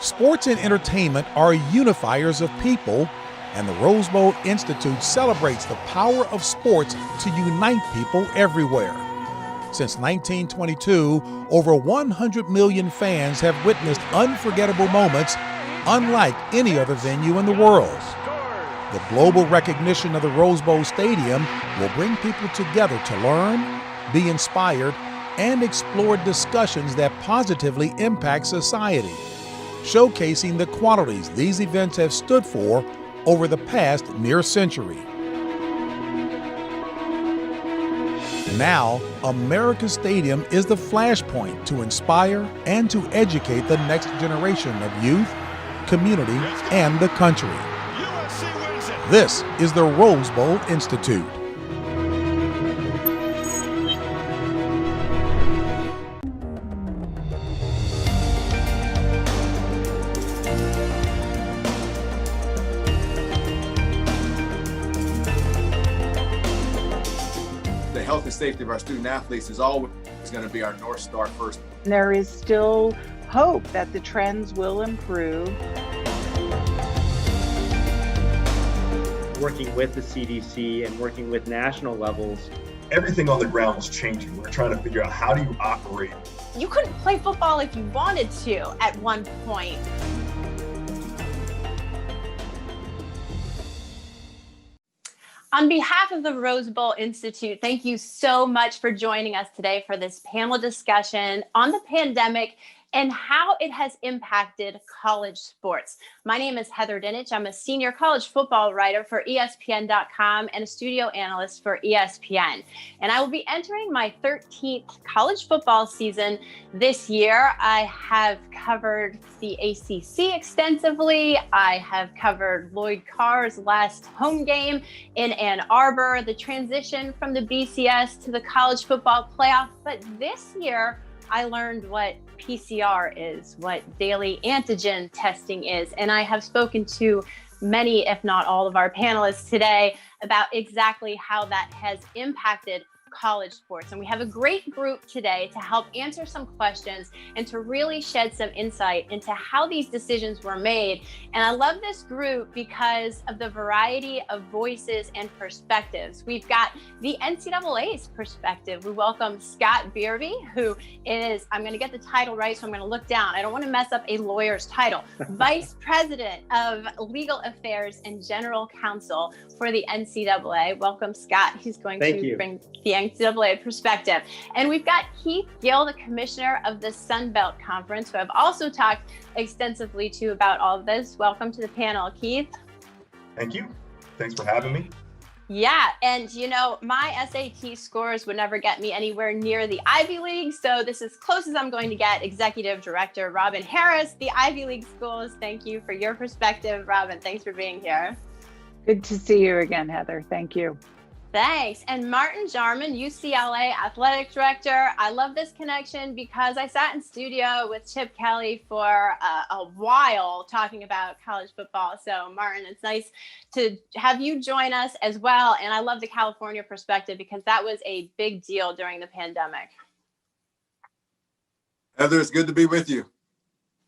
Sports and entertainment are unifiers of people, and the Rose Bowl Institute celebrates the power of sports to unite people everywhere. Since 1922, over 100 million fans have witnessed unforgettable moments unlike any other venue in the world. The global recognition of the Rose Bowl Stadium will bring people together to learn, be inspired, and explore discussions that positively impact society, showcasing the qualities these events have stood for over the past near century. Now, America's Stadium is the flashpoint to inspire and to educate the next generation of youth, community, and the country. This is the Rose Bowl Institute. The health and safety of our student athletes is always going to be our North Star first. There is still hope that the trends will improve. Working with the CDC and working with national levels. Everything on the ground is changing. We're trying to figure out, how do you operate? You couldn't play football if you wanted to at one point. On behalf of the Rose Bowl Institute, thank you so much for joining us today for this panel discussion on the pandemic and how it has impacted college sports. My name is Heather Dinich. I'm a senior college football writer for ESPN.com and a studio analyst for ESPN. And I will be entering my 13th college football season this year. I have covered the ACC extensively. I have covered Lloyd Carr's last home game in Ann Arbor, the transition from the BCS to the college football playoff. But this year, I learned what PCR is, what daily antigen testing is, and I have spoken to many, if not all, of our panelists today about exactly how that has impacted college sports. And we have a great group today to help answer some questions and to really shed some insight into how these decisions were made. And I love this group because of the variety of voices and perspectives. We've got the NCAA's perspective. We welcome Scott Beerby, who is, I'm going to get the title right, so I'm going to look down. I don't want to mess up a lawyer's title. Vice President of Legal Affairs and General Counsel for the NCAA. Welcome, Scott. He's going to bring the NCAA perspective. And we've got Keith Gill, the commissioner of the Sun Belt Conference, who I've also talked extensively to about all of this. Welcome to the panel, Keith. Thank you. Thanks for having me. Yeah, and you know, my SAT scores would never get me anywhere near the Ivy League, so this is as close as I'm going to get. Executive Director Robin Harris, the Ivy League schools. Thank you for your perspective, Robin. Thanks for being here. Good to see you again, Heather. Thank you. Thanks. And Martin Jarman, UCLA Athletic Director. I love this connection because I sat in studio with Chip Kelly for a while talking about college football. So Martin, it's nice to have you join us as well. And I love the California perspective because that was a big deal during the pandemic. Heather, it's good to be with you.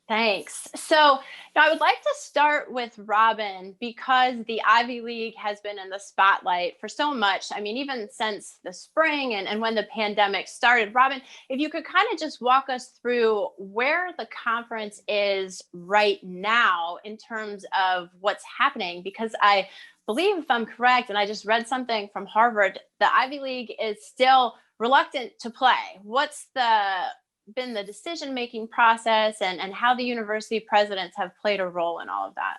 Thanks. So I would like to start with Robin because the Ivy League has been in the spotlight for so much. I mean, even since the spring and when the pandemic started. Robin, if you could kind of just walk us through where the conference is right now in terms of what's happening, because I believe, if I'm correct, and I just read something from Harvard, the Ivy League is still reluctant to play. What's been the decision-making process and how the university presidents have played a role in all of that?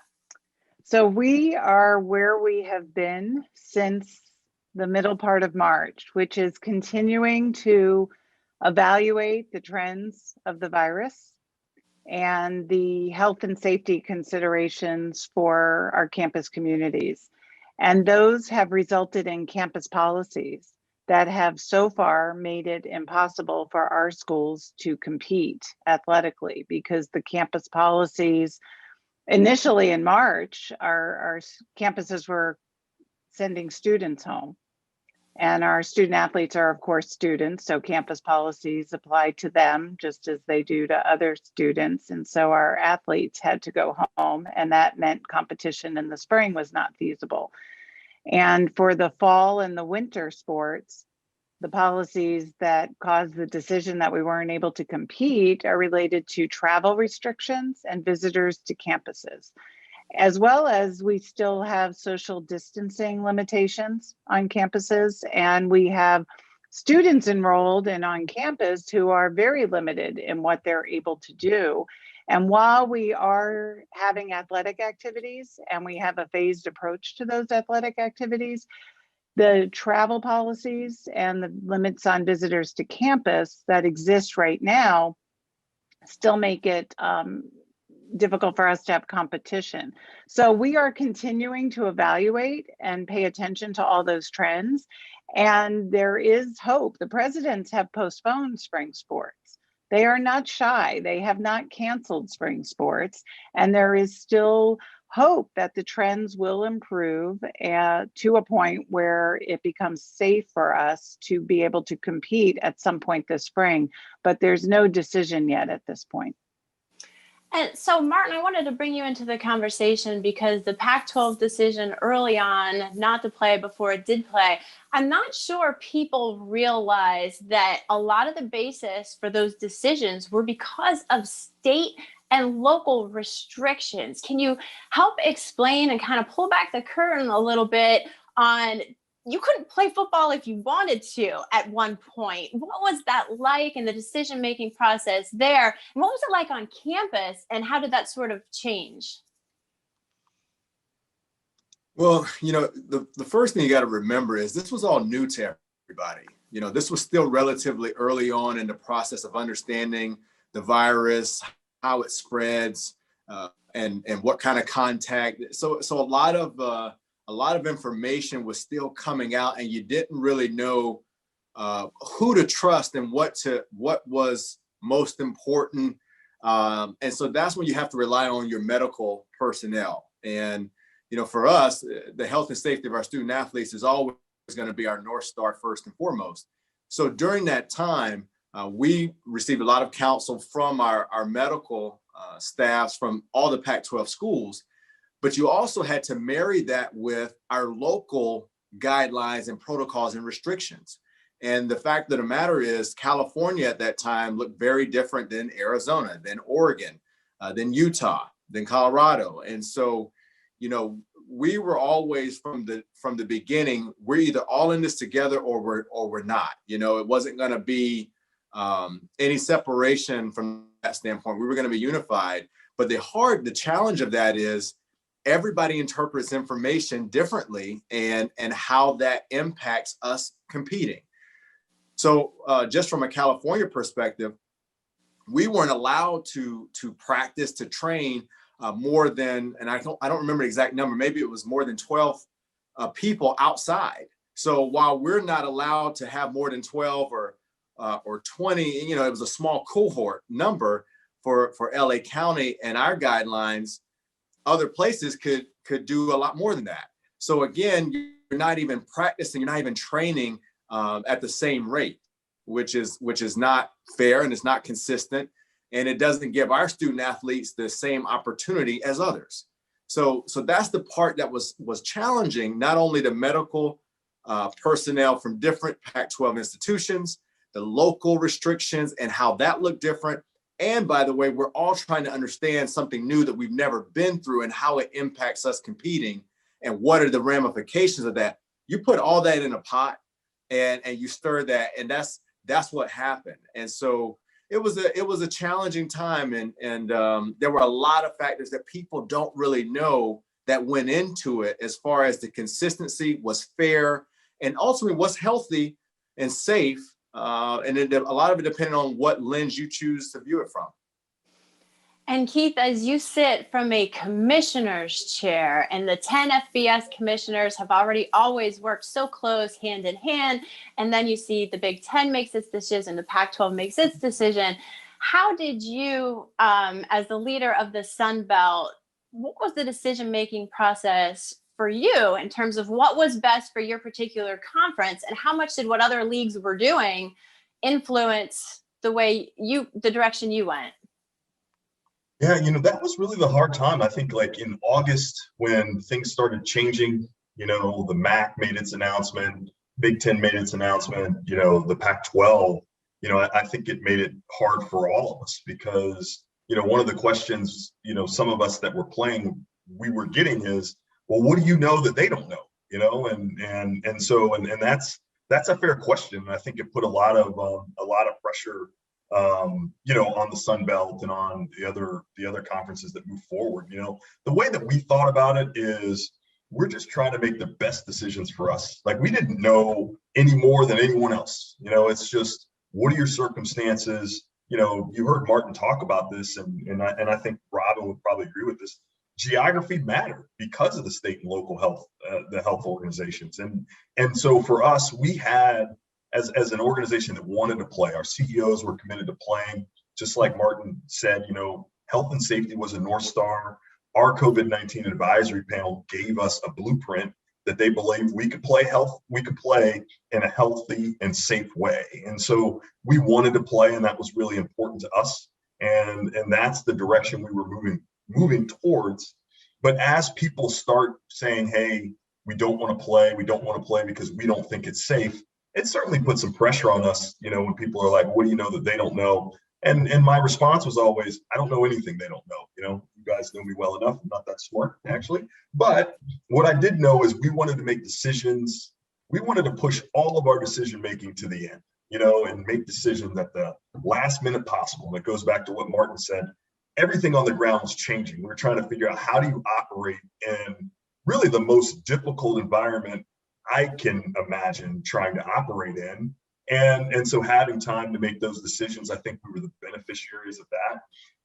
So we are where we have been since the middle part of March, which is continuing to evaluate the trends of the virus and the health and safety considerations for our campus communities. And those have resulted in campus policies that have so far made it impossible for our schools to compete athletically, because the campus policies initially in March, our campuses were sending students home. And our student athletes are, of course, students, so campus policies apply to them just as they do to other students. And so our athletes had to go home, and that meant competition in the spring was not feasible. And for the fall and the winter sports, the policies that caused the decision that we weren't able to compete are related to travel restrictions and visitors to campuses, as well as we still have social distancing limitations on campuses. And we have students enrolled and on campus who are very limited in what they're able to do. And while we are having athletic activities and we have a phased approach to those athletic activities, the travel policies and the limits on visitors to campus that exist right now still make it difficult for us to have competition. So we are continuing to evaluate and pay attention to all those trends. And there is hope. The presidents have postponed spring sports. They are not shy. They have not canceled spring sports. And there is still hope that the trends will improve to a point where it becomes safe for us to be able to compete at some point this spring. But there's no decision yet at this point. And so, Martin, I wanted to bring you into the conversation because the Pac-12 decision early on not to play before it did play, I'm not sure people realize that a lot of the basis for those decisions were because of state and local restrictions. Can you help explain and kind of pull back the curtain a little bit on you couldn't play football if you wanted to at one point? What was that like in the decision-making process there? And what was it like on campus, and how did that sort of change? Well, the first thing you got to remember is this was all new to everybody. This was still relatively early on in the process of understanding the virus, how it spreads, and what kind of contact. So a lot of information was still coming out, and you didn't really know who to trust and what was most important. And so that's when you have to rely on your medical personnel. And, for us, the health and safety of our student athletes is always going to be our North Star first and foremost. So during that time, we received a lot of counsel from our medical staffs from all the Pac-12 schools. But you also had to marry that with our local guidelines and protocols and restrictions. And the fact of the matter is, California at that time looked very different than Arizona, than Oregon, than Utah, than Colorado. And so, we were always from the beginning, we're either all in this together or we're not. It wasn't going to be any separation from that standpoint. We were going to be unified. But the challenge of that is, everybody interprets information differently and how that impacts us competing. So just from a California perspective, we weren't allowed to practice, to train more than, and I don't remember the exact number, maybe it was more than 12 people outside. So while we're not allowed to have more than 12 or 20, it was a small cohort number for LA County and our guidelines. Other places could do a lot more than that. So again, you're not even practicing, you're not even training at the same rate, which is not fair, and it's not consistent, and it doesn't give our student athletes the same opportunity as others. So that's the part that was challenging, not only the medical personnel from different Pac-12 institutions, the local restrictions and how that looked different. And by the way, we're all trying to understand something new that we've never been through and how it impacts us competing and what are the ramifications of that. You put all that in a pot and you stir that, and that's what happened. And so it was a challenging time, and there were a lot of factors that people don't really know that went into it, as far as the consistency was fair and ultimately was healthy and safe. And a lot of it depended on what lens you choose to view it from. And Keith, as you sit from a commissioner's chair, and the 10 FBS commissioners have always worked so close, hand in hand, and then you see the Big Ten makes its decision, the Pac-12 makes its decision. How did you, as the leader of the Sun Belt, what was the decision-making process for you in terms of what was best for your particular conference, and how much did what other leagues were doing influence the direction you went? Yeah, that was really the hard time. I think like in August when things started changing, the MAC made its announcement, Big Ten made its announcement, the Pac-12, I think it made it hard for all of us because, one of the questions, some of us that were playing, we were getting is, well, what do you know that they don't know? And that's a fair question. And I think it put a lot of pressure on the Sun Belt and on the other conferences that move forward. The way that we thought about it is we're just trying to make the best decisions for us. Like we didn't know any more than anyone else. It's just, what are your circumstances? You heard Martin talk about this, and I think Robin would probably agree with this. Geography mattered because of the state and local health, the health organizations, and so for us, we had. As an organization that wanted to play, our CEOs were committed to playing. Just like Martin said, health and safety was a North Star. Our COVID-19 advisory panel gave us a blueprint that they believed we could play in a healthy and safe way. And so we wanted to play, and that was really important to us. And that's the direction we were moving towards. But as people start saying, hey, we don't want to play because we don't think it's safe, it certainly put some pressure on us, when people are like, what do you know that they don't know? And my response was always, I don't know anything they don't know. You guys know me well enough. I'm not that smart, actually. But what I did know is we wanted to make decisions. We wanted to push all of our decision making to the end, and make decisions at the last minute possible. And it goes back to what Martin said. Everything on the ground was changing. We were trying to figure out, how do you operate in really the most difficult environment I can imagine trying to operate in. And so having time to make those decisions, I think we were the beneficiaries of that.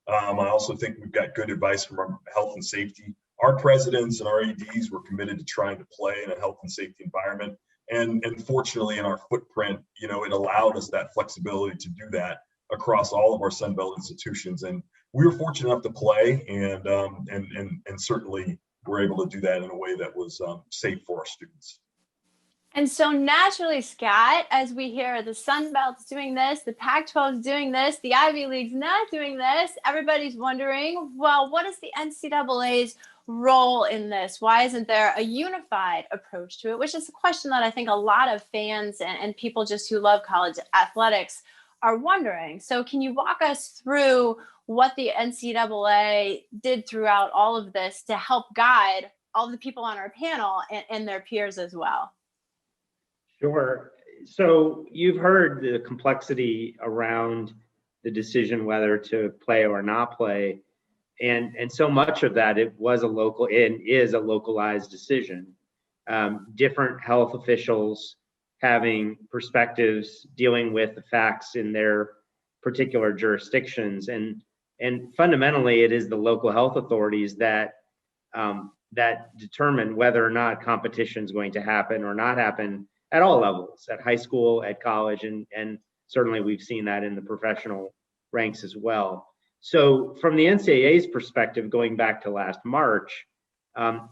I also think we've got good advice from our health and safety. Our presidents and our ADs were committed to trying to play in a health and safety environment. And fortunately in our footprint, it allowed us that flexibility to do that across all of our Sun Belt institutions. And we were fortunate enough to play and certainly were able to do that in a way that was safe for our students. And so naturally, Scott, as we hear the Sun Belt's doing this, the Pac-12 is doing this, the Ivy League's not doing this, everybody's wondering, well, what is the NCAA's role in this? Why isn't there a unified approach to it? Which is a question that I think a lot of fans and people just who love college athletics are wondering. So can you walk us through what the NCAA did throughout all of this to help guide all the people on our panel and their peers as well? Sure. So you've heard the complexity around the decision whether to play or not play. And so much of that, it was a local and is a localized decision. Different health officials having perspectives dealing with the facts in their particular jurisdictions. And fundamentally, it is the local health authorities that determine whether or not competition is going to happen or not happen at all levels, at high school, at college, and certainly we've seen that in the professional ranks as well. So from the NCAA's perspective, going back to last March,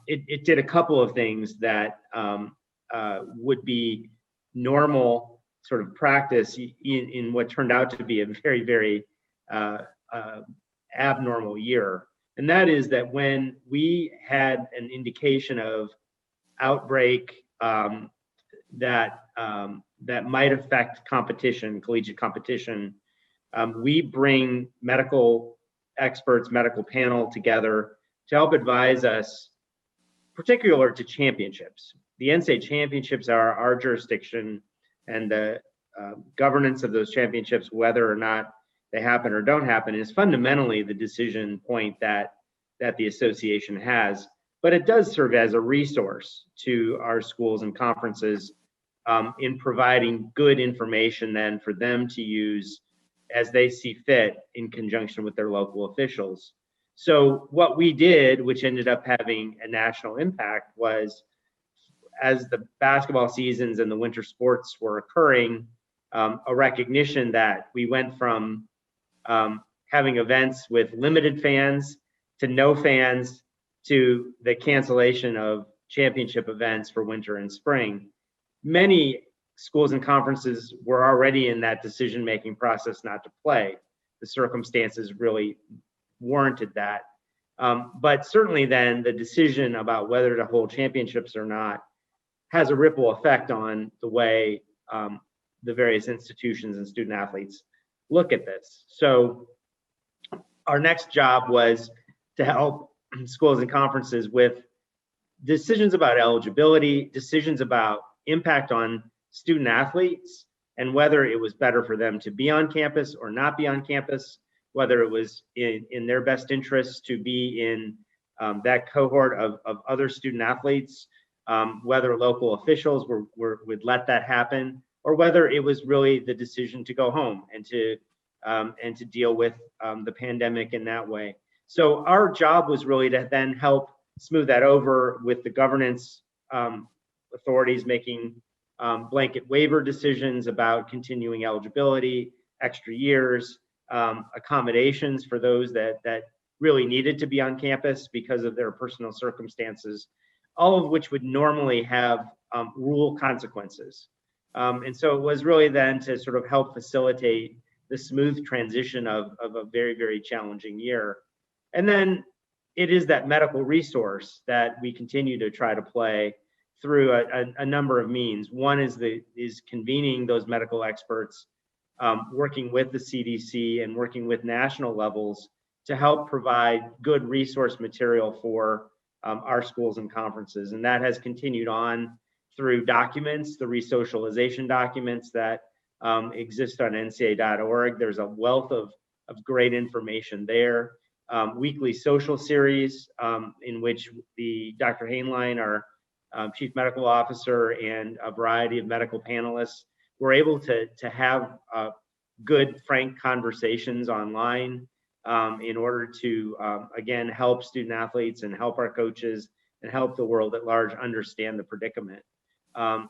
it did a couple of things that would be normal sort of practice in what turned out to be a very, very abnormal year. And that is that when we had an indication of outbreak that might affect competition, collegiate competition, we bring medical experts, medical panel together to help advise us, particular to championships. The NCAA championships are our jurisdiction, and the governance of those championships, whether or not they happen or don't happen, is fundamentally the decision point that the association has. But it does serve as a resource to our schools and conferences in providing good information then for them to use as they see fit in conjunction with their local officials. So what we did, which ended up having a national impact, was as the basketball seasons and the winter sports were occurring, a recognition that we went from having events with limited fans to no fans to the cancellation of championship events for winter and spring. Many schools and conferences were already in that decision-making process not to play. The circumstances really warranted that. But certainly then the decision about whether to hold championships or not has a ripple effect on the way the various institutions and student athletes look at this. So our next job was to help schools and conferences with decisions about eligibility, decisions about impact on student athletes, and whether it was better for them to be on campus or not be on campus, whether it was in their best interest to be in that cohort of other student athletes, whether local officials would let that happen, or whether it was really the decision to go home and to deal with the pandemic in that way. So our job was really to then help smooth that over with the governance authorities making blanket waiver decisions about continuing eligibility, extra years, accommodations for those that really needed to be on campus because of their personal circumstances, all of which would normally have rule consequences. And so it was really then to sort of help facilitate the smooth transition of a very, very challenging year. And then it is that medical resource that we continue to try to play through a number of means. One is convening those medical experts, working with the CDC and working with national levels to help provide good resource material for our schools and conferences. And that has continued on through documents, the resocialization documents that exist on ncaa.org. There's a wealth of great information there. Weekly social series in which Dr. Hainline, our Chief Medical Officer, and a variety of medical panelists were able to have good, frank conversations online in order to, again, help student athletes and help our coaches and help the world at large understand the predicament.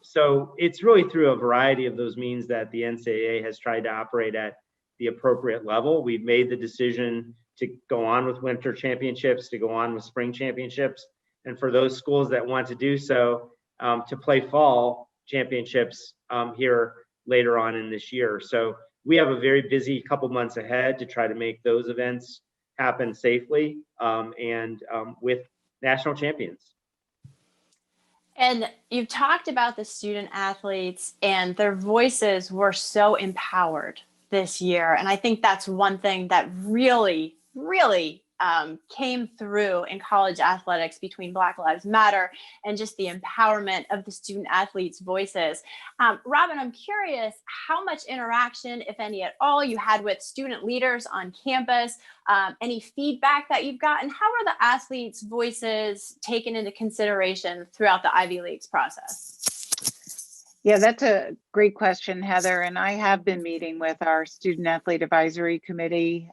So it's really through a variety of those means that the NCAA has tried to operate at the appropriate level. We've made the decision to go on with winter championships, to go on with spring championships, and for those schools that want to do so, to play fall championships here later on in this year. So we have a very busy couple months ahead to try to make those events happen safely and with national champions. And you've talked about the student athletes, and their voices were so empowered this year. And I think that's one thing that really came through in college athletics between Black Lives Matter and just the empowerment of the student athletes' voices. Robin, I'm curious how much interaction, if any at all, you had with student leaders on campus, any feedback that you've gotten. How are the athletes' voices taken into consideration throughout the Ivy League's process? Yeah, that's a great question, Heather. And I have been meeting with our Student Athlete Advisory Committee,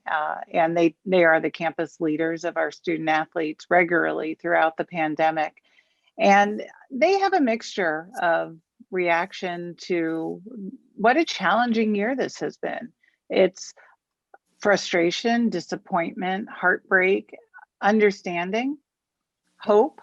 and they are the campus leaders of our student athletes regularly throughout the pandemic. And they have a mixture of reaction to what a challenging year this has been. It's frustration, disappointment, heartbreak, understanding, hope.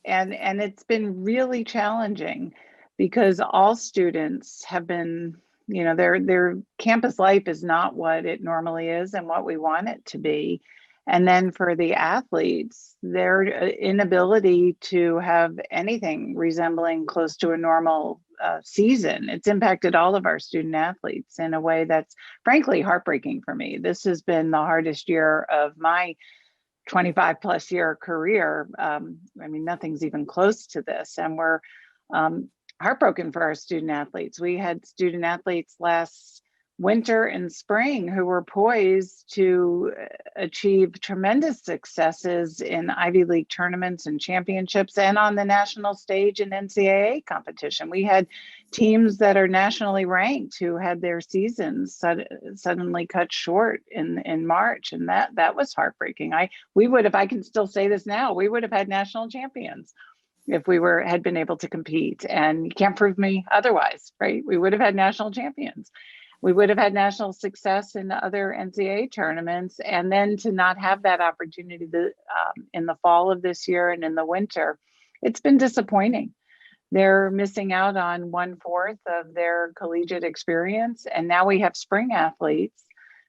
And it's been really challenging because all students have been, their campus life is not what it normally is and what we want it to be. And then for the athletes, their inability to have anything resembling close to a normal season, it's impacted all of our student athletes in a way that's frankly heartbreaking for me. This has been the hardest year of my 25 plus year career. Nothing's even close to this. And we're heartbroken for our student athletes. We had student athletes last winter and spring who were poised to achieve tremendous successes in Ivy League tournaments and championships and on the national stage in NCAA competition. We had teams that are nationally ranked who had their seasons suddenly cut short in March, and that was heartbreaking. I can still say this now, we would have had national champions if we had been able to compete, and you can't prove me otherwise, right? We would have had national champions. We would have had national success in the other NCAA tournaments, and then to not have that opportunity in the fall of this year and in the winter, it's been disappointing. They're missing out on 1/4 of their collegiate experience. And now we have spring athletes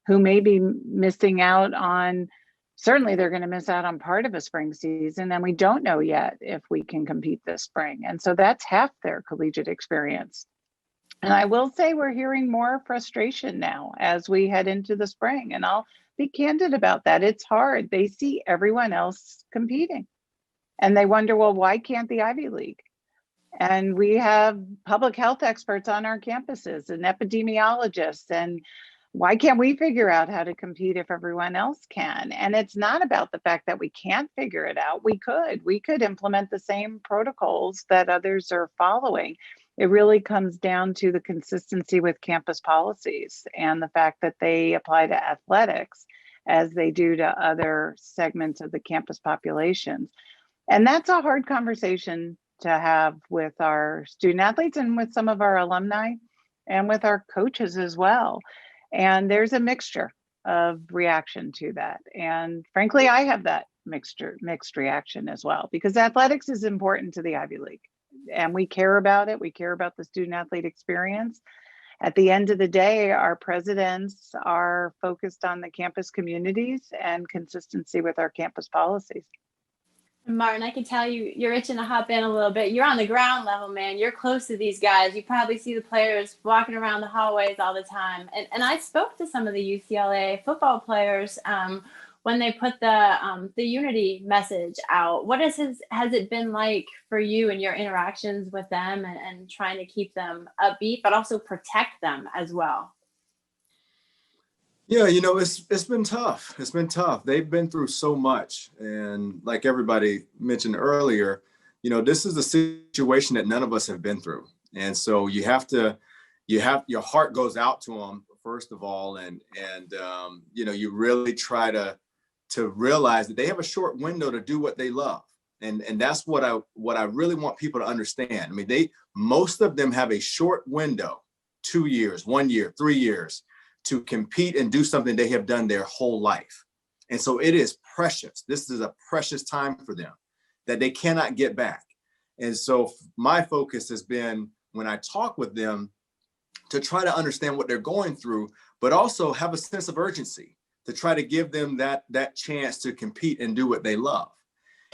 who may be missing out on, certainly they're going to miss out on part of a spring season. And we don't know yet if we can compete this spring. And so that's half their collegiate experience. And I will say we're hearing more frustration now as we head into the spring. And I'll be candid about that. It's hard. They see everyone else competing and they wonder, well, why can't the Ivy League? And we have public health experts on our campuses and epidemiologists. And why can't we figure out how to compete if everyone else can? And it's not about the fact that we can't figure it out. We could implement the same protocols that others are following. It really comes down to the consistency with campus policies and the fact that they apply to athletics as they do to other segments of the campus populations. And that's a hard conversation to have with our student athletes and with some of our alumni and with our coaches as well. And there's a mixture of reaction to that. And frankly, I have that mixed reaction as well, because athletics is important to the Ivy League and we care about it. We care about the student athlete experience. At the end of the day, our presidents are focused on the campus communities and consistency with our campus policies. Martin, I can tell you're itching to hop in a little bit. You're on the ground level, man. You're close to these guys. You probably see the players walking around the hallways all the time. And I spoke to some of the UCLA football players when they put the unity message out. What has it been like for you and your interactions with them and trying to keep them upbeat, but also protect them as well? Yeah, it's been tough. It's been tough. They've been through so much. And like everybody mentioned earlier, this is a situation that none of us have been through. And so your heart goes out to them, first of all. And you really try to realize that they have a short window to do what they love. And that's what I really want people to understand. I mean, most of them have a short window, 2 years, 1 year, 3 years, to compete and do something they have done their whole life. And so it is precious. This is a precious time for them that they cannot get back. And so my focus has been, when I talk with them, to try to understand what they're going through, but also have a sense of urgency to try to give them that chance to compete and do what they love.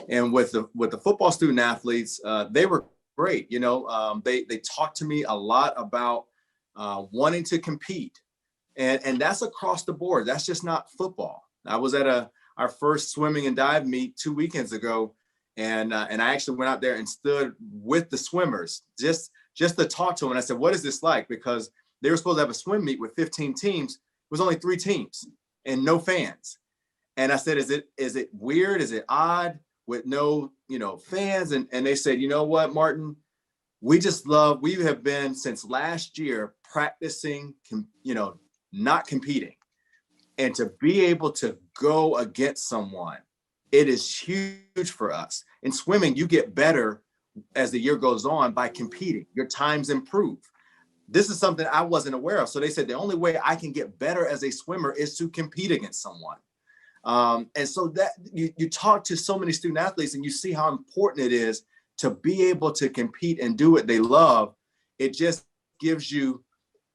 And with the football student athletes, they were great. They talked to me a lot about wanting to compete. And that's across the board. That's just not football. I was at our first swimming and dive meet 2 weekends ago, and I actually went out there and stood with the swimmers just to talk to them. And I said, "What is this like?" Because they were supposed to have a swim meet with 15 teams. It was only 3 teams and no fans. And I said, "Is it weird? Is it odd with no fans?" And they said, "You know what, Martin? We have been since last year practicing, not competing, and to be able to go against someone, it is huge for us. In swimming, you get better as the year goes on by competing. Your times improve. This is something I wasn't aware of. So they said the only way I can get better as a swimmer is to compete against someone." And so that you talk to so many student athletes and you see how important it is to be able to compete and do what they love. It just gives you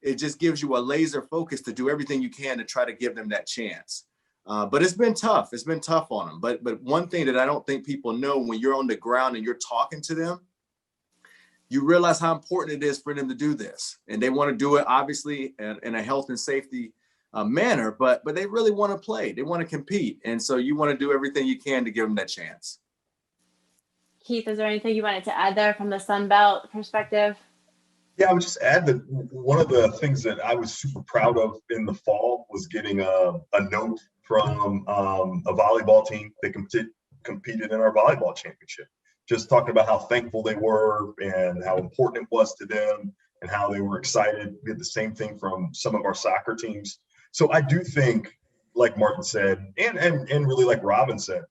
a laser focus to do everything you can to try to give them that chance. But it's been tough. It's been tough on them. But one thing that I don't think people know, when you're on the ground and you're talking to them, you realize how important it is for them to do this. And they want to do it, obviously, in a health and safety manner, but they really want to play. They want to compete. And so you want to do everything you can to give them that chance. Keith, is there anything you wanted to add there from the Sun Belt perspective? Yeah, I would just add that one of the things that I was super proud of in the fall was getting a note from a volleyball team that competed in our volleyball championship, just talking about how thankful they were and how important it was to them and how they were excited. We had the same thing from some of our soccer teams. So I do think, like Martin said, and really like Robin said,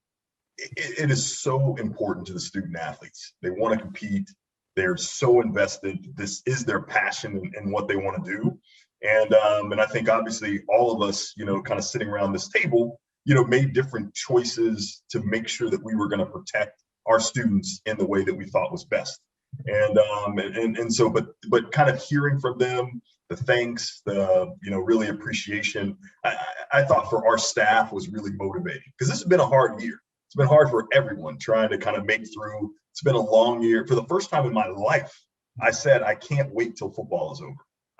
it is so important to the student athletes. They want to compete. They're so invested. This is their passion and what they want to do. And I think obviously all of us, kind of sitting around this table, made different choices to make sure that we were going to protect our students in the way that we thought was best. And so, but kind of hearing from them, the thanks, the, really appreciation, I thought for our staff was really motivating, because this has been a hard year. It's been hard for everyone trying to kind of make through. It's been a long year. For the first time in my life, I said, I can't wait till football is over.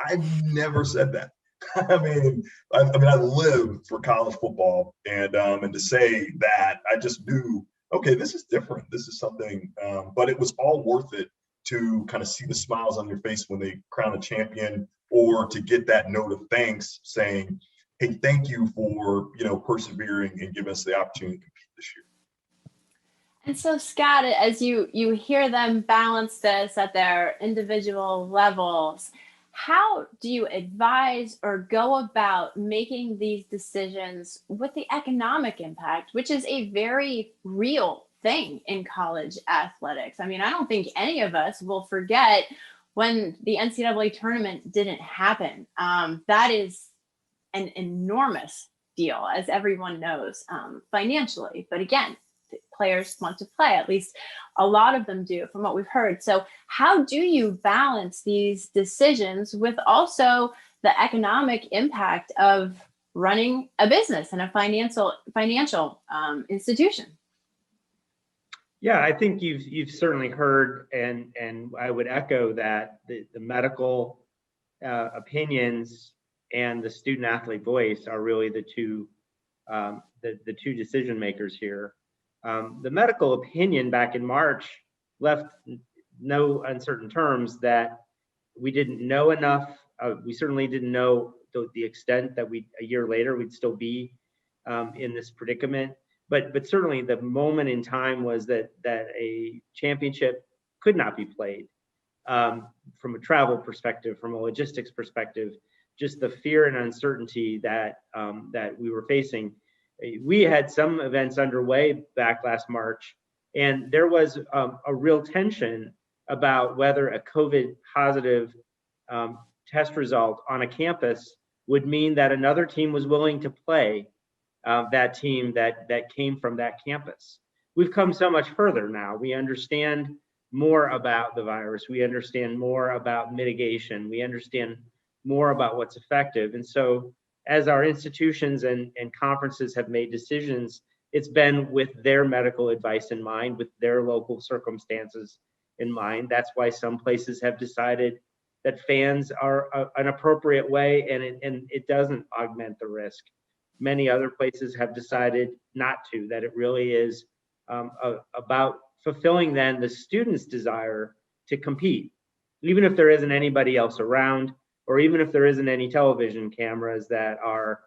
I've never said that. I mean, I live for college football, and to say that, I just knew, okay, this is different. This is something, but it was all worth it to kind of see the smiles on your face when they crown a champion, or to get that note of thanks saying, hey, thank you for, persevering and giving us the opportunity to compete this year. And so, Scott, as you hear them balance this at their individual levels, how do you advise or go about making these decisions with the economic impact, which is a very real thing in college athletics? I mean, I don't think any of us will forget when the NCAA tournament didn't happen. That is an enormous deal, as everyone knows, financially. But again, players want to play, at least a lot of them do, from what we've heard. So how do you balance these decisions with also the economic impact of running a business and a financial institution? Yeah, I think you've certainly heard, and I would echo that the medical opinions and the student athlete voice are really the two decision makers here. The medical opinion back in March left no uncertain terms that we didn't know enough. We certainly didn't know the extent that a year later we'd still be in this predicament. But certainly the moment in time was that a championship could not be played from a travel perspective, from a logistics perspective, just the fear and uncertainty that we were facing. We had some events underway back last March, and there was a real tension about whether a COVID positive test result on a campus would mean that another team was willing to play that team that came from that campus. We've come so much further now. We understand more about the virus. We understand more about mitigation. We understand more about what's effective. And so as our institutions and conferences have made decisions, it's been with their medical advice in mind, with their local circumstances in mind. That's why some places have decided that fans are an appropriate way, and it doesn't augment the risk. Many other places have decided not to, that it really is about fulfilling then the student's desire to compete, even if there isn't anybody else around, or even if there isn't any television cameras that are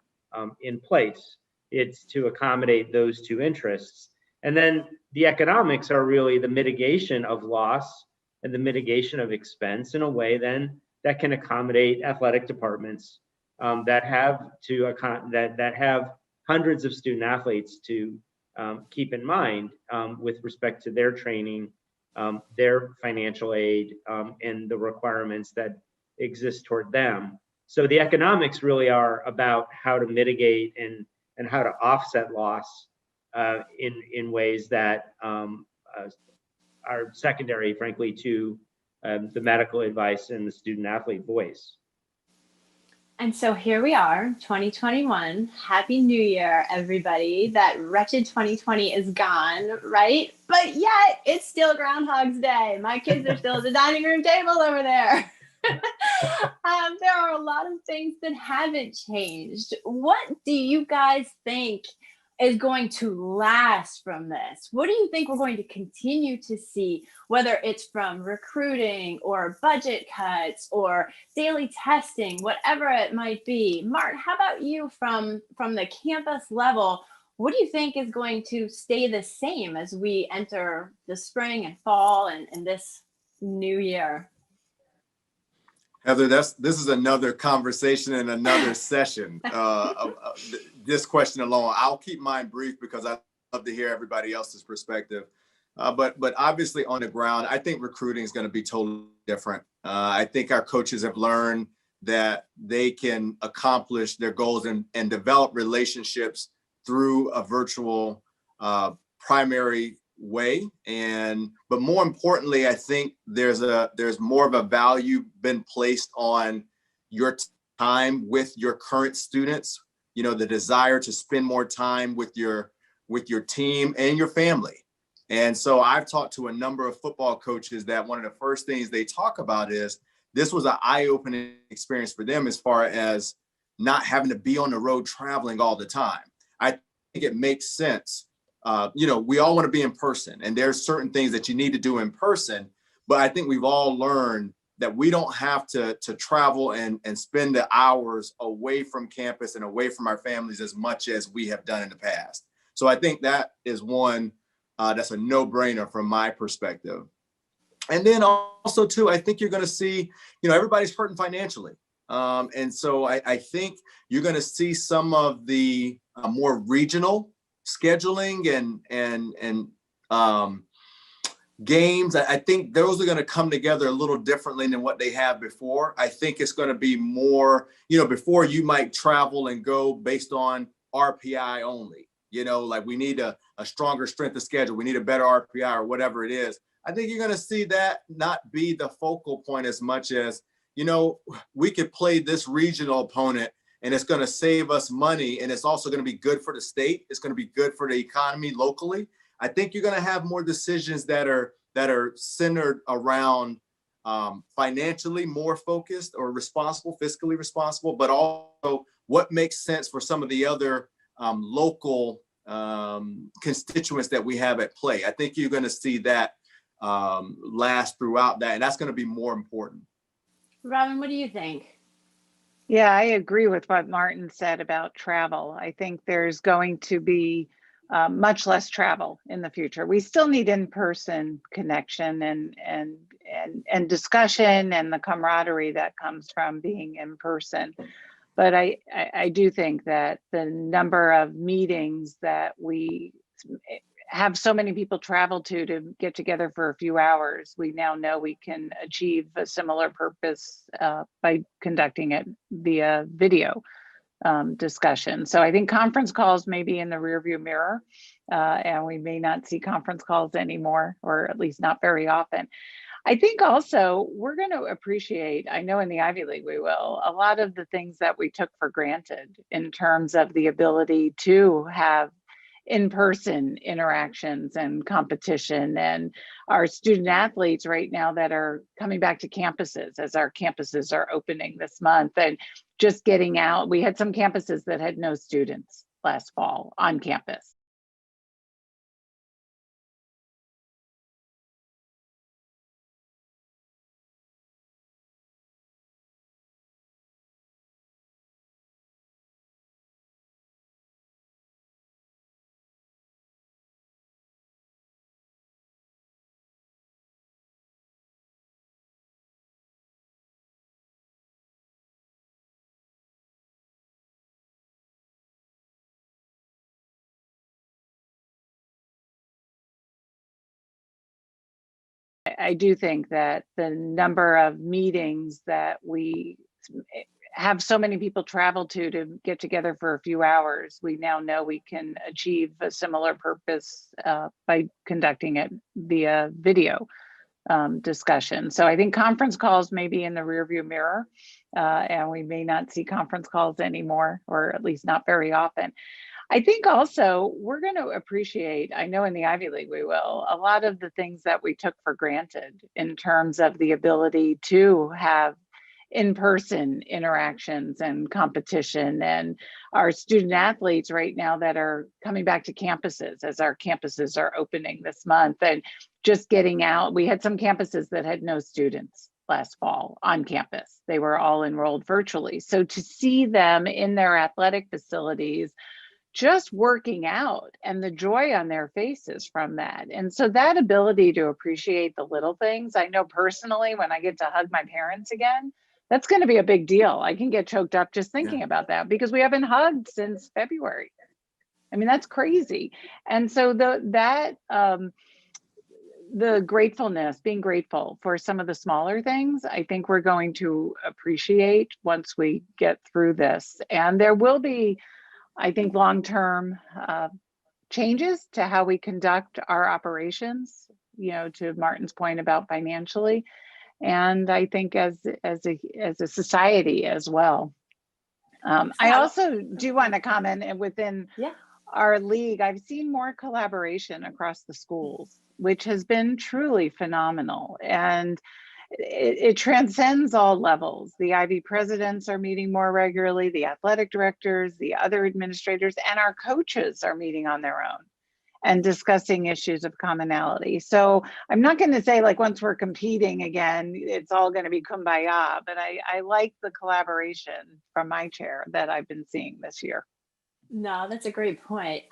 in place. It's to accommodate those two interests. And then the economics are really the mitigation of loss and the mitigation of expense in a way then that can accommodate athletic departments that have hundreds of student athletes to keep in mind with respect to their training, their financial aid, and the requirements that exist toward them. So the economics really are about how to mitigate and how to offset loss in ways that are secondary, frankly, to the medical advice and the student athlete voice. And so here we are, 2021. Happy New Year, everybody. That wretched 2020 is gone, right? But yet it's still Groundhog's Day. My kids are still at the dining room table over there. There are a lot of things that haven't changed. What do you guys think is going to last from this? What do you think we're going to continue to see, whether it's from recruiting or budget cuts or daily testing, whatever it might be? Mart, how about you from the campus level? What do you think is going to stay the same as we enter the spring and fall and this new year? Heather, this is another conversation and another session. This question alone, I'll keep mine brief because I love to hear everybody else's perspective. But obviously on the ground, I think recruiting is going to be totally different. I think our coaches have learned that they can accomplish their goals and develop relationships through a virtual primary way. But more importantly, I think there's more of a value been placed on your time with your current students, the desire to spend more time with your team and your family. And so I've talked to a number of football coaches that one of the first things they talk about is this was an eye-opening experience for them as far as not having to be on the road traveling all the time. I think it makes sense. We all want to be in person, and there's certain things that you need to do in person, but I think we've all learned that we don't have to travel and spend the hours away from campus and away from our families as much as we have done in the past. So I think that is one that's a no-brainer from my perspective. And then also too, I think you're going to see, everybody's hurting financially. And so I think you're going to see some of the more regional scheduling and games. I think those are going to come together a little differently than what they have before. I think it's going to be more, before you might travel and go based on RPI only, like we need a stronger strength of schedule. We need a better RPI or whatever it is. I think you're going to see that not be the focal point as much as, we could play this regional opponent and it's going to save us money. And it's also going to be good for the state. It's going to be good for the economy locally. I think you're going to have more decisions that are centered around financially more focused or responsible, fiscally responsible, but also what makes sense for some of the other local constituents that we have at play. I think you're going to see that last throughout that, and that's going to be more important. Robin, what do you think? Yeah, I agree with what Martin said about travel. I think there's going to be much less travel in the future. We still need in-person connection and discussion and the camaraderie that comes from being in person. But I do think that the number of meetings that we have so many people travel to get together for a few hours, we now know we can achieve a similar purpose by conducting it via video discussion. So I think conference calls may be in the rearview mirror, and we may not see conference calls anymore, or at least not very often. I think also we're going to appreciate, I know in the Ivy League we will, a lot of the things that we took for granted in terms of the ability to have in-person interactions and competition, and our student athletes right now that are coming back to campuses as our campuses are opening this month, and just getting out. We had some campuses that had no students last fall on campus. I do think that the number of meetings that we have so many people travel to get together for a few hours, we now know we can achieve a similar purpose by conducting it via video discussion. So I think conference calls may be in the rearview mirror, and we may not see conference calls anymore, or at least not very often. I think also we're going to appreciate, I know in the Ivy League we will, a lot of the things that we took for granted in terms of the ability to have in-person interactions and competition, and our student athletes right now that are coming back to campuses as our campuses are opening this month, and just getting out. We had some campuses that had no students last fall on campus. They were all enrolled virtually. So to see them in their athletic facilities just working out and the joy on their faces from that. And so that ability to appreciate the little things, I know personally, when I get to hug my parents again, that's going to be a big deal. I can get choked up just thinking about that, because we haven't hugged since February. I mean, that's crazy. And so the gratefulness, being grateful for some of the smaller things, I think we're going to appreciate once we get through this. And there will be, I think, long-term changes to how we conduct our operations, to Martin's point about financially. And I think as a society as well. I also do want to comment, and within our league, I've seen more collaboration across the schools, which has been truly phenomenal. And it transcends all levels. The IB presidents are meeting more regularly, the athletic directors, the other administrators, and our coaches are meeting on their own and discussing issues of commonality. So I'm not going to say like once we're competing again, it's all going to be kumbaya, but I like the collaboration from my chair that I've been seeing this year. No, that's a great point.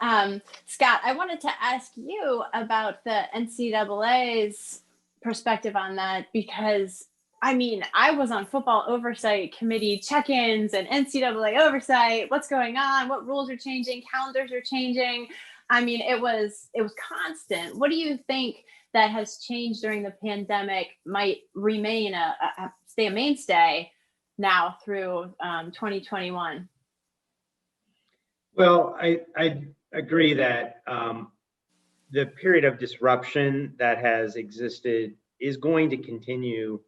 Scott, I wanted to ask you about the NCAA's perspective on that, because I mean, I was on football oversight committee check-ins and NCAA oversight. What's going on? What rules are changing? Calendars are changing. I mean, it was constant. What do you think that has changed during the pandemic might remain stay a mainstay now through 2021? Well, I agree that the period of disruption that has existed is going to continue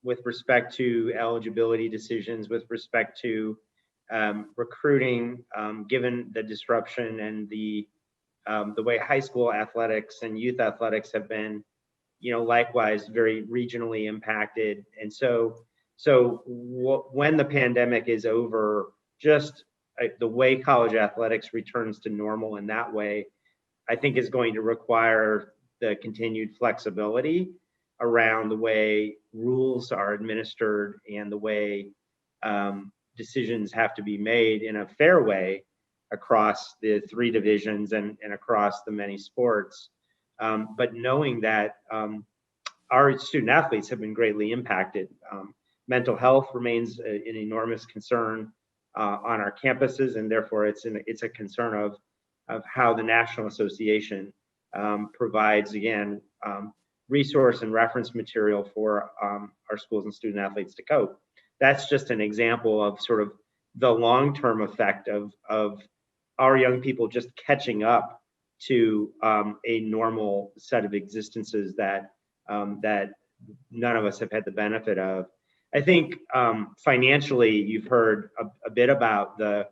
with respect to eligibility decisions, with respect to recruiting, given the disruption and the way high school athletics and youth athletics have been, likewise very regionally impacted. And so when the pandemic is over, just the way college athletics returns to normal in that way, I think is going to require the continued flexibility around the way rules are administered and the way decisions have to be made in a fair way across the three divisions and across the many sports. But knowing that our student athletes have been greatly impacted. Mental health remains an enormous concern on our campuses, and therefore it's a concern of how the National Association provides, again, resource and reference material for our schools and student athletes to cope. That's just an example of sort of the long-term effect of our young people just catching up to a normal set of existences that none of us have had the benefit of. I think financially, you've heard a bit about the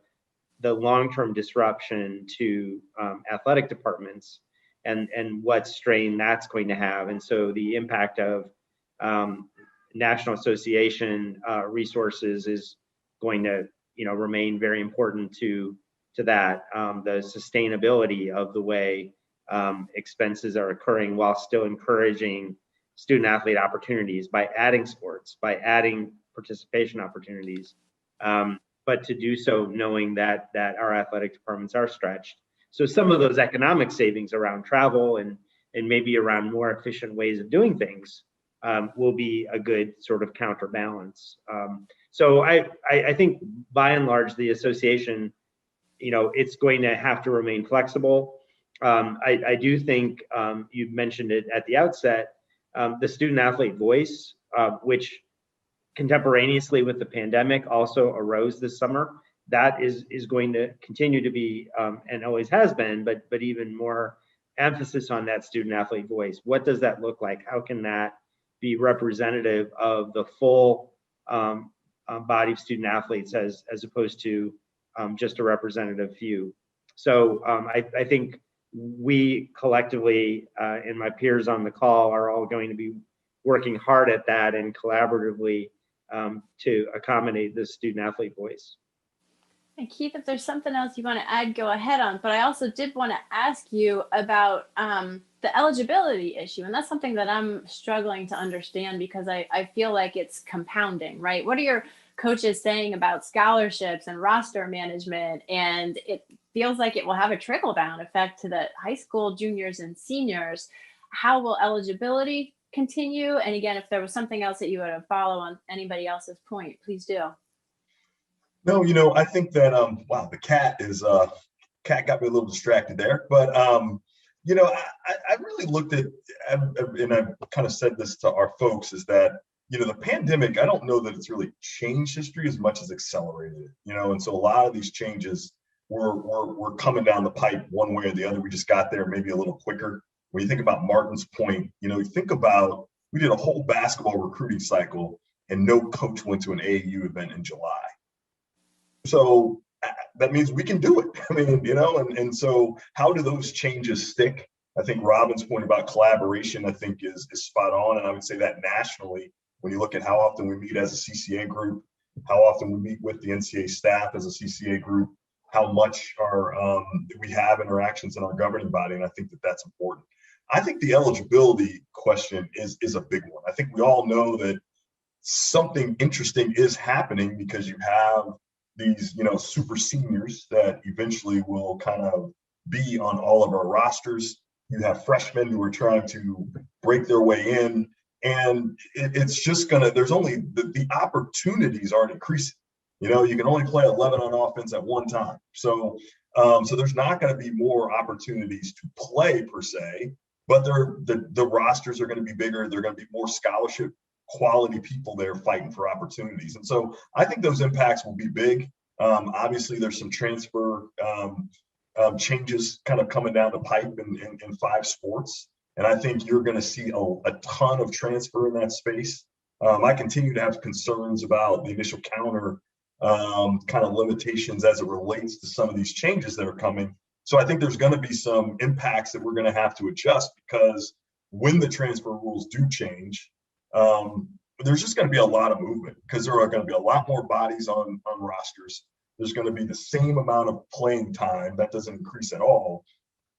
long-term disruption to athletic departments and what strain that's going to have. And so the impact of National Association resources is going to remain very important to that. The sustainability of the way expenses are occurring while still encouraging student athlete opportunities by adding sports, by adding participation opportunities, but to do so knowing that our athletic departments are stretched. So some of those economic savings around travel and maybe around more efficient ways of doing things will be a good sort of counterbalance. So I think by and large, the association, it's going to have to remain flexible. I do think you mentioned it at the outset, the student athlete voice, which contemporaneously with the pandemic also arose this summer, that is going to continue to be and always has been, but even more emphasis on that student athlete voice. What does that look like? How can that be representative of the full body of student athletes as opposed to just a representative few? So I think we collectively and my peers on the call are all going to be working hard at that and collaboratively to accommodate the student athlete voice. And Keith, if there's something else you want to add, go ahead on. But I also did want to ask you about the eligibility issue. And that's something that I'm struggling to understand because I feel like it's compounding, right? What are your coaches saying about scholarships and roster management? And it feels like it will have a trickle-down effect to the high school juniors and seniors. How will eligibility continue? And again, if there was something else that you would follow on anybody else's point, please do. No, I think that wow, the cat got me a little distracted there. But I really looked at, and I've kind of said this to our folks, is that, the pandemic, I don't know that it's really changed history as much as accelerated it, and so a lot of these changes were coming down the pipe one way or the other. We just got there maybe a little quicker. When you think about Martin's point, you think about, we did a whole basketball recruiting cycle and no coach went to an AAU event in July. So that means we can do it. I mean, and so how do those changes stick? I think Robin's point about collaboration, I think is spot on. And I would say that nationally, when you look at how often we meet as a CCA group, how often we meet with the NCAA staff as a CCA group, how much we have interactions in our governing body. And I think that that's important. I think the eligibility question is a big one. I think we all know that something interesting is happening because you have these, super seniors that eventually will kind of be on all of our rosters. You have freshmen who are trying to break their way in, and it's just there's only, the opportunities aren't increasing. You can only play 11 on offense at one time. So there's not going to be more opportunities to play per se, but the rosters are going to be bigger. They're going to be more scholarship quality people there fighting for opportunities. And so I think those impacts will be big. Obviously, there's some transfer changes kind of coming down the pipe in 5 sports. And I think you're going to see a ton of transfer in that space. I continue to have concerns about the initial counter kind of limitations as it relates to some of these changes that are coming. So I think there's going to be some impacts that we're going to have to adjust, because when the transfer rules do change, there's just going to be a lot of movement, because there are going to be a lot more bodies on rosters. There's going to be the same amount of playing time. That doesn't increase at all.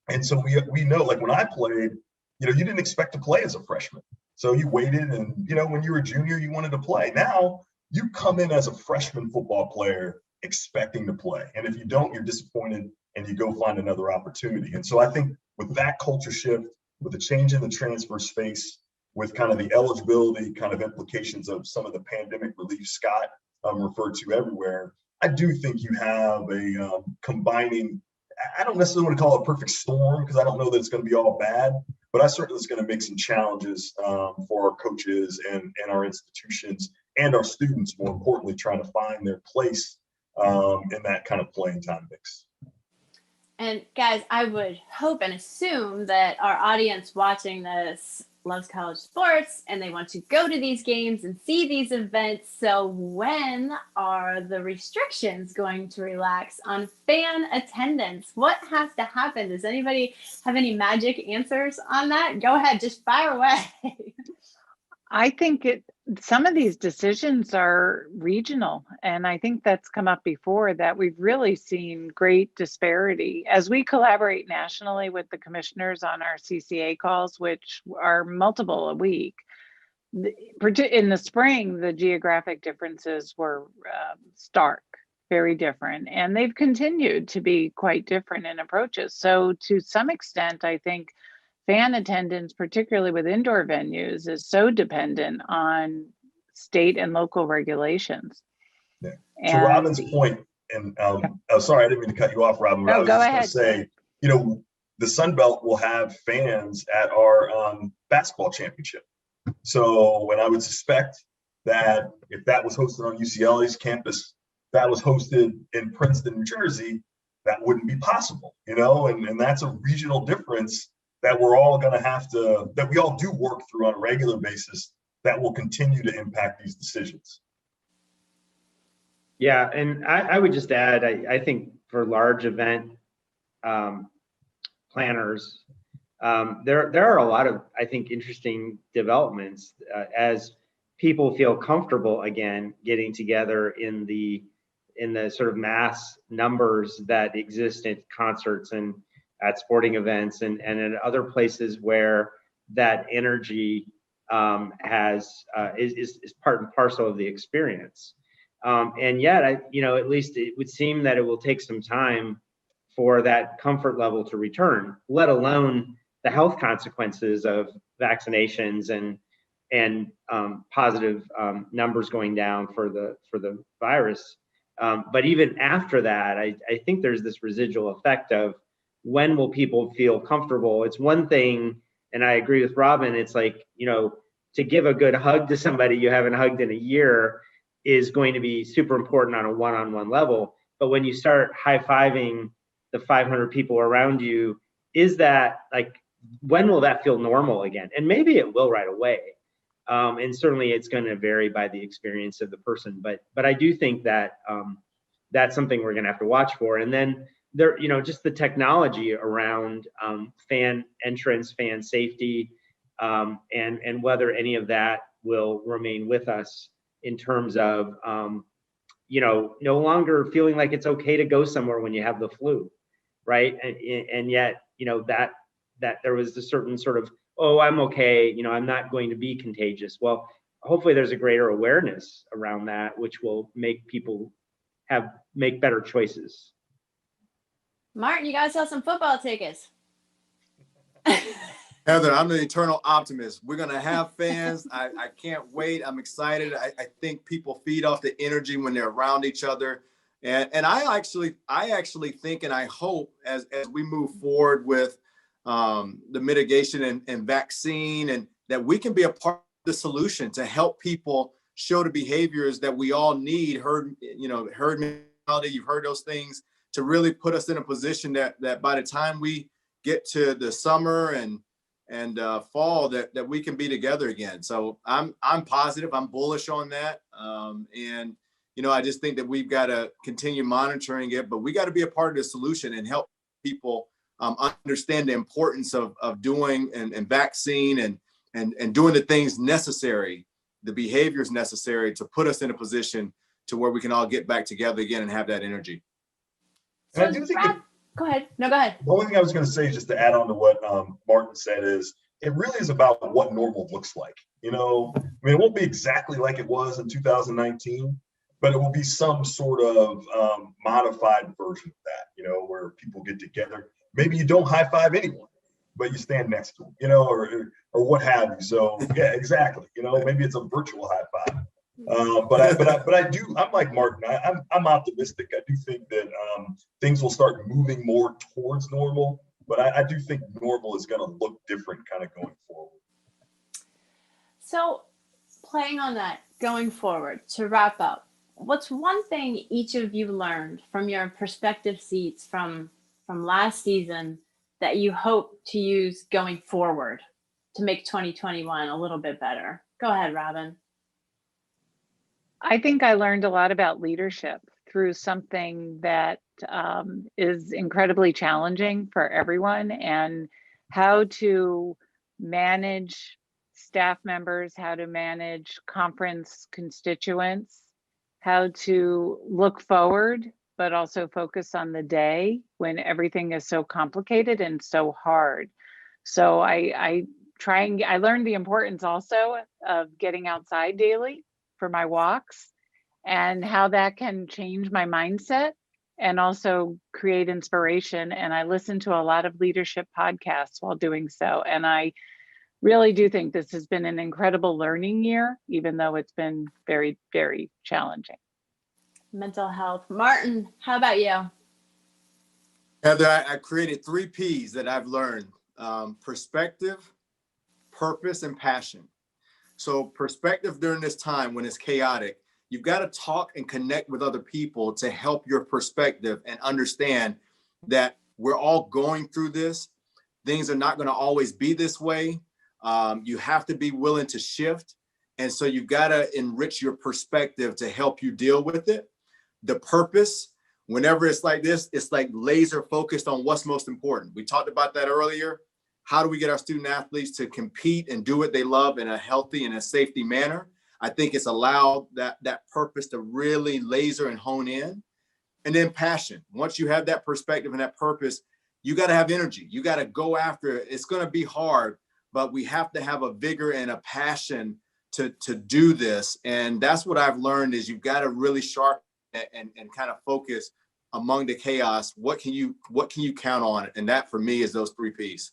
And so we know, like when I played, you didn't expect to play as a freshman. So you waited, and, when you were a junior, you wanted to play. Now you come in as a freshman football player expecting to play. And if you don't, you're disappointed and you go find another opportunity. And so I think with that culture shift, with the change in the transfer space, with kind of the eligibility kind of implications of some of the pandemic relief Scott referred to everywhere, I do think you have a combining, I don't necessarily want to call it a perfect storm, because I don't know that it's going to be all bad, but I certainly it's going to make some challenges for our coaches and our institutions and our students, more importantly, trying to find their place in that kind of playing time mix. And guys, I would hope and assume that our audience watching this loves college sports and they want to go to these games and see these events. So when are the restrictions going to relax on fan attendance? What has to happen? Does anybody have any magic answers on that? Go ahead, just fire away. I think some of these decisions are regional, and I think that's come up before, that we've really seen great disparity as we collaborate nationally with the commissioners on our CCA calls, which are multiple a week. In the spring, the geographic differences were stark, very different, and they've continued to be quite different in approaches. So to some extent, I think fan attendance, particularly with indoor venues, is so dependent on state and local regulations. Yeah. To Robin's point, and sorry, I didn't mean to cut you off, Robin. But I was just going to say, the Sun Belt will have fans at our basketball championship. So, and I would suspect that if that was hosted on UCLA's campus, that was hosted in Princeton, New Jersey, that wouldn't be possible, and that's a regional difference that we're all going to have to, that we all do work through on a regular basis, that will continue to impact these decisions. Yeah, and I would just add, I think for large event planners, there are a lot of, I think, interesting developments as people feel comfortable again getting together in the sort of mass numbers that exist at concerts and at sporting events and in other places where that energy is part and parcel of the experience. And yet, at least it would seem that it will take some time for that comfort level to return, let alone the health consequences of vaccinations and positive numbers going down for the virus. But even after that, I think there's this residual effect of when will people feel comfortable? It's one thing, and I agree with Robin, it's like, to give a good hug to somebody you haven't hugged in a year is going to be super important on a one-on-one level. But when you start high-fiving the 500 people around you, is that like, when will that feel normal again? And maybe it will right away. And certainly it's going to vary by the experience of the person. But I do think that that's something we're going to have to watch for. And then there, just the technology around fan entrance, fan safety, and whether any of that will remain with us in terms of, no longer feeling like it's okay to go somewhere when you have the flu, right? And yet, that there was a certain sort of, oh, I'm okay, I'm not going to be contagious. Well, hopefully there's a greater awareness around that, which will make people make better choices. Martin, you guys sell some football tickets. Heather, I'm the eternal optimist. We're going to have fans. I can't wait. I'm excited. I think people feed off the energy when they're around each other. And I actually think, and I hope as we move forward with the mitigation and vaccine, and that we can be a part of the solution to help people show the behaviors that we all need, herd mentality, you've heard those things, to really put us in a position that by the time we get to the summer and fall, that we can be together again. So I'm positive, I'm bullish on that. And I just think that we've got to continue monitoring it, but we got to be a part of the solution and help people understand the importance of doing and vaccine and doing the things necessary, the behaviors necessary to put us in a position to where we can all get back together again and have that energy. So And I do think go ahead. No, go ahead. the only thing I was going to say, just to add on to what Martin said, is it really is about what normal looks like. It won't be exactly like it was in 2019, but it will be some sort of modified version of that, where people get together. Maybe you don't high five anyone, but you stand next to them, or what have you. So yeah, exactly. Maybe it's a virtual high five. I'm like Martin. I'm optimistic. I do think that things will start moving more towards normal, but I do think normal is going to look different kind of going forward. So playing on that, going forward, to wrap up, what's one thing each of you learned from your perspective seats from last season that you hope to use going forward to make 2021 a little bit better? Go ahead, Robin. I think I learned a lot about leadership through something that is incredibly challenging for everyone, and how to manage staff members, how to manage conference constituents, how to look forward, but also focus on the day when everything is so complicated and so hard. So I learned the importance also of getting outside daily for my walks, and how that can change my mindset and also create inspiration. And I listen to a lot of leadership podcasts while doing so. And I really do think this has been an incredible learning year, even though it's been very, very challenging. Mental health. Martin, how about you? Heather, I created 3 P's that I've learned: perspective, purpose, and passion. So perspective during this time when it's chaotic, you've got to talk and connect with other people to help your perspective and understand that we're all going through this. Things are not going to always be this way. You have to be willing to shift. And so you've got to enrich your perspective to help you deal with it. The purpose, whenever it's like this, it's like laser focused on what's most important. We talked about that earlier. How do we get our student athletes to compete and do what they love in a healthy and a safety manner? I think it's allowed that purpose to really laser and hone in. And then passion. Once you have that perspective and that purpose, you got to have energy. You got to go after it. It's going to be hard, but we have to have a vigor and a passion to do this. And that's what I've learned, is you've got to really sharpen and kind of focus among the chaos. What can you count on? And that for me is those 3 P's.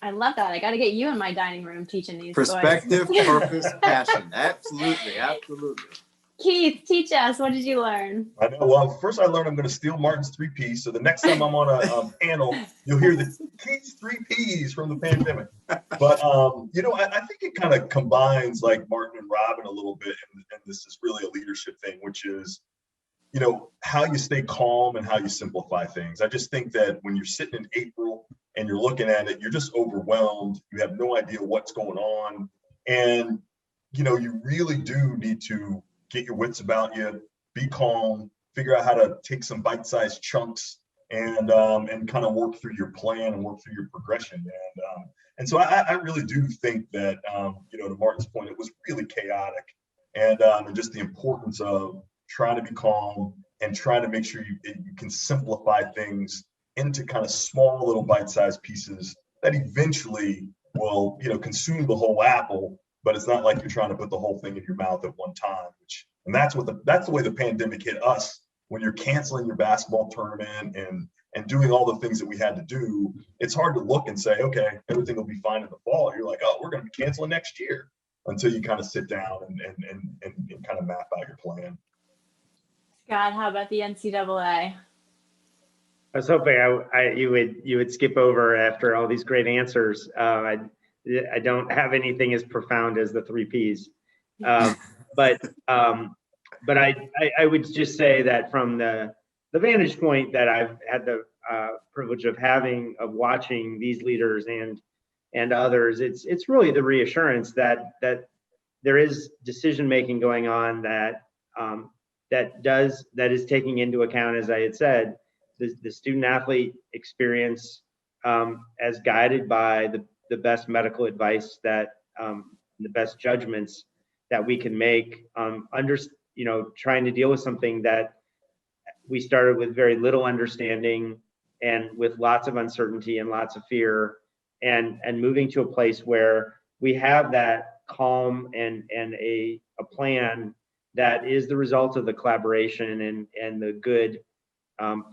I love that. I got to get you in my dining room teaching these Perspective, boys. purpose, passion. Absolutely. Absolutely. Keith, teach us. What did you learn? I know. Well, first I learned I'm going to steal Martin's 3Ps. So the next time I'm on a panel, you'll hear the Keith's 3Ps from the pandemic. But I think it kind of combines like Martin and Robin a little bit, and this is really a leadership thing, which is, how you stay calm and how you simplify things. I just think that when you're sitting in April and you're looking at it, you're just overwhelmed. You have no idea what's going on, and you really do need to get your wits about you, be calm, figure out how to take some bite-sized chunks and kind of work through your plan and work through your progression. And so I really do think that, to Martin's point, it was really chaotic, and just the importance of trying to be calm and trying to make sure you can simplify things into kind of small little bite-sized pieces that eventually will, consume the whole apple. But it's not like you're trying to put the whole thing in your mouth at one time, and that's the way the pandemic hit us. When you're canceling your basketball tournament and doing all the things that we had to do, it's hard to look and say, okay, everything will be fine in the fall. You're like, oh, we're going to be canceling next year, until you kind of sit down and kind of map out your plan. God, how about the NCAA? I was hoping you would skip over after all these great answers. I don't have anything as profound as the 3Ps, but I would just say that from the vantage point that I've had the privilege of watching these leaders and others, it's really the reassurance that there is decision making going on that is taking into account, as I had said, the student athlete experience as guided by the best medical advice that the best judgments that we can make, trying to deal with something that we started with very little understanding and with lots of uncertainty and lots of fear, and moving to a place where we have that calm and a plan that is the result of the collaboration and the good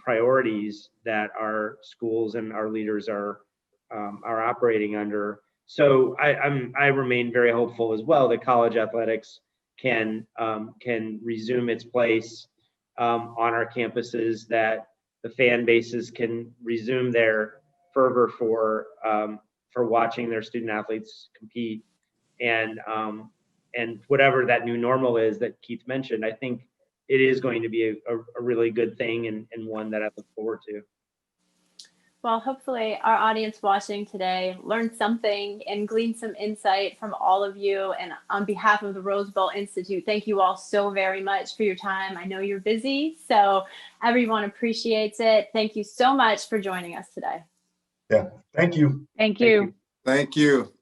priorities that our schools and our leaders are operating under. So I remain very hopeful as well that college athletics can resume its place on our campuses, that the fan bases can resume their fervor for watching their student athletes compete, and whatever that new normal is that Keith mentioned, I think it is going to be a really good thing, and one that I look forward to. Well, hopefully our audience watching today learned something and gleaned some insight from all of you. And on behalf of the Rose Bowl Institute, thank you all so very much for your time. I know you're busy, so everyone appreciates it. Thank you so much for joining us today. Yeah, thank you. Thank you. Thank you.